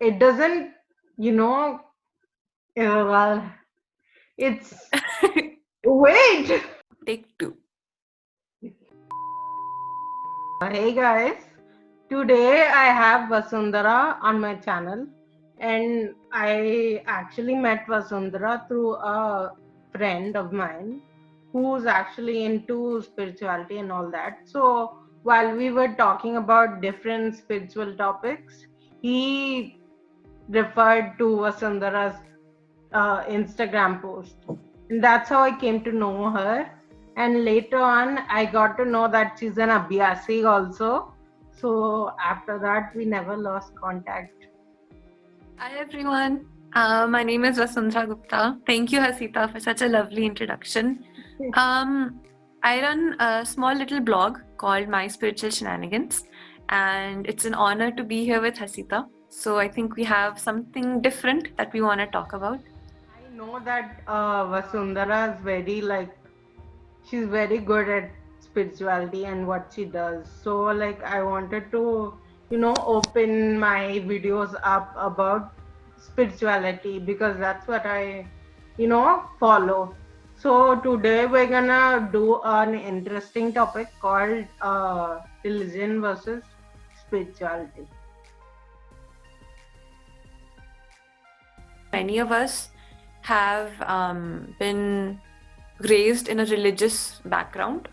it doesn't, you know, well, it's wait. Take two. Hey guys, today I have Vasundhara on my channel, and I actually met Vasundhara through a friend of mine who's actually into spirituality and all that. So while we were talking about different spiritual topics, he referred to Vasundhara's Instagram post. And that's how I came to know her. And later on, I got to know that she's an Abhyasi also. So after that, we never lost contact. Hi everyone. My name is Vasundhara Gupta. Thank you, Hasita, for such a lovely introduction. I run a small little blog called My Spiritual Shenanigans, and it's an honor to be here with Hasita. So I think we have something different that we want to talk about. I know that Vasundhara is very like, she's very good at spirituality and what she does. So like I wanted to, open my videos up about spirituality because that's what I, follow. So today we're gonna do an interesting topic called religion versus spirituality. Many of us have been raised in a religious background,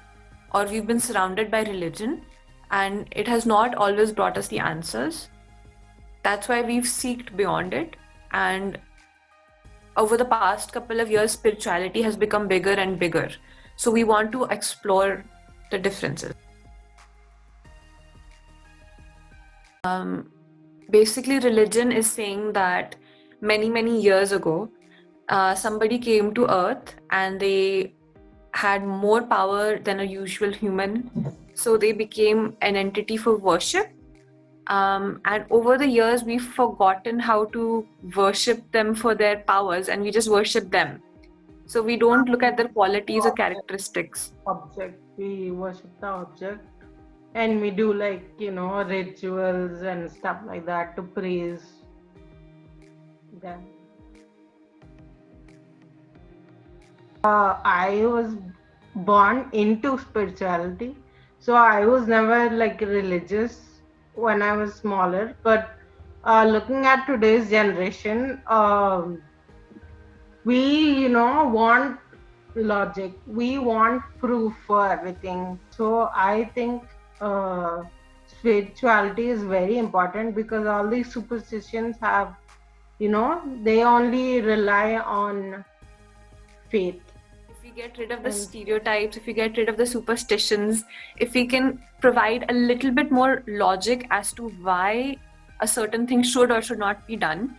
or we've been surrounded by religion, and it has not always brought us the answers. That's why we've seeked beyond it. And over the past couple of years, spirituality has become bigger and bigger. So we want to explore the differences. Basically, religion is saying that many years ago, somebody came to earth and they had more power than a usual human. So they became an entity for worship. And over the years, we've forgotten how to worship them for their powers, and we just worship them. So we don't look at their qualities or characteristics. Object. We worship the object and we do like, rituals and stuff like that to praise them. I was born into spirituality, so I was never like religious when I was smaller. But looking at today's generation, we, want logic. We want proof for everything. So I think spirituality is very important because all these superstitions have, they only rely on faith. If we get rid of the And stereotypes, if we get rid of the superstitions, if we can provide a little bit more logic as to why a certain thing should or should not be done,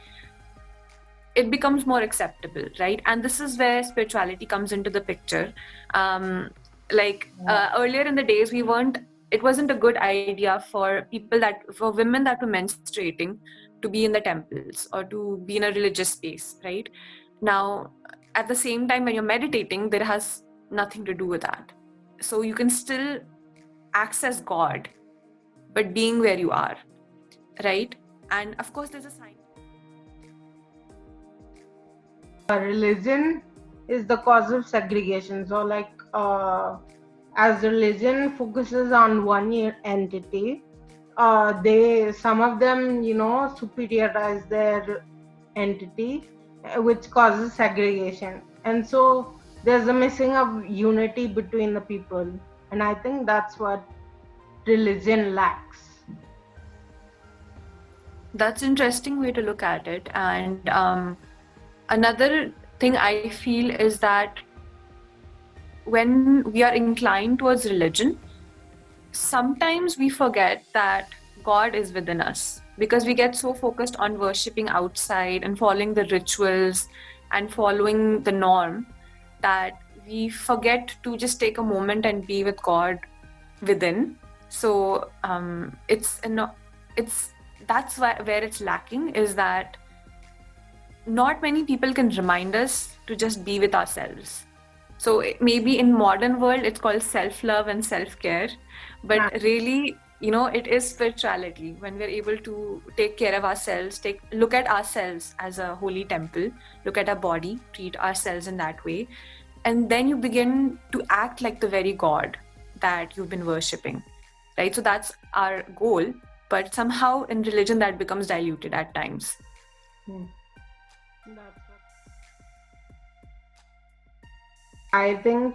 it becomes more acceptable, right? And this is where spirituality comes into the picture. Earlier in the days, it wasn't a good idea for women that were menstruating to be in the temples or to be in a religious space, right? Now, at the same time, when you're meditating, there has nothing to do with that. So you can still access God, but being where you are, right? And of course, there's a sign. religion is the cause of segregation. So, like, as religion focuses on one entity, they some of them, superiorize their entity, which causes segregation, and so there's a missing of unity between the people, and I think that's what religion lacks. That's interesting way to look at it. And another thing I feel is that when we are inclined towards religion, sometimes we forget that God is within us because we get so focused on worshipping outside and following the rituals and following the norm that we forget to just take a moment and be with God within. So it's that's where it's lacking, is that not many people can remind us to just be with ourselves. So maybe in modern world it's called self-love and self-care, but really it is spirituality when we're able to take care of ourselves, look at ourselves as a holy temple, look at our body, treat ourselves in that way, and then you begin to act like the very god that you've been worshipping, right? So that's our goal, but somehow in religion that becomes diluted at times. That's what I think.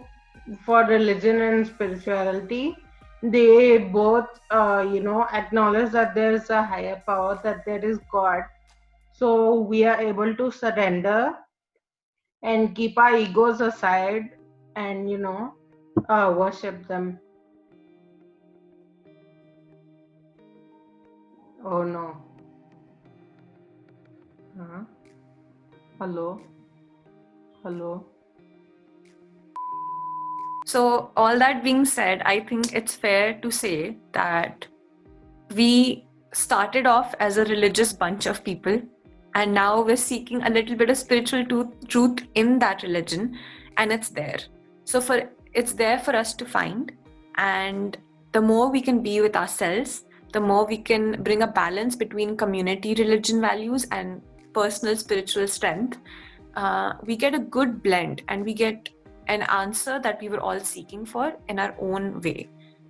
For religion and spirituality, they both, acknowledge that there is a higher power, that there is God. So we are able to surrender and keep our egos aside and, worship them. Oh no. Huh? Hello? Hello? So, all that being said, I think it's fair to say that we started off as a religious bunch of people, and now we're seeking a little bit of spiritual truth in that religion, and it's there. So, it's there for us to find, and the more we can be with ourselves, the more we can bring a balance between community religion values and personal spiritual strength. We get a good blend, and we get an answer that we were all seeking for in our own way.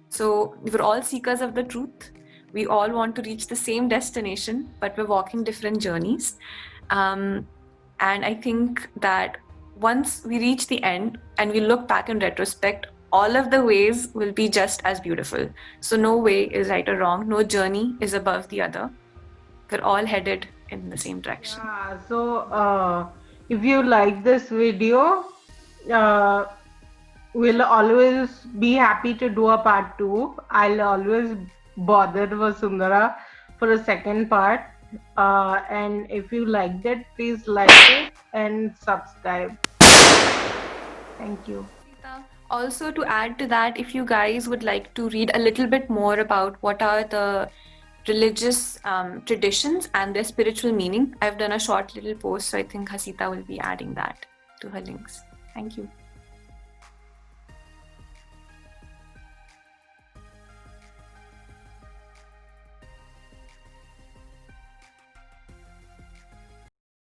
So, we were all seekers of the truth. We all want to reach the same destination, but we're walking different journeys. And I think that once we reach the end and we look back in retrospect, all of the ways will be just as beautiful. So, no way is right or wrong, no journey is above the other. We're all headed in the same direction. Yeah, so if you like this video, uh, we'll always be happy to do a part 2. I'll always bother Vasundhara for a second part. And if you liked it, please like it and subscribe. Thank you. Also, to add to that, if you guys would like to read a little bit more about what are the religious traditions and their spiritual meaning, I've done a short little post, so I think Hasita will be adding that to her links. Thank you.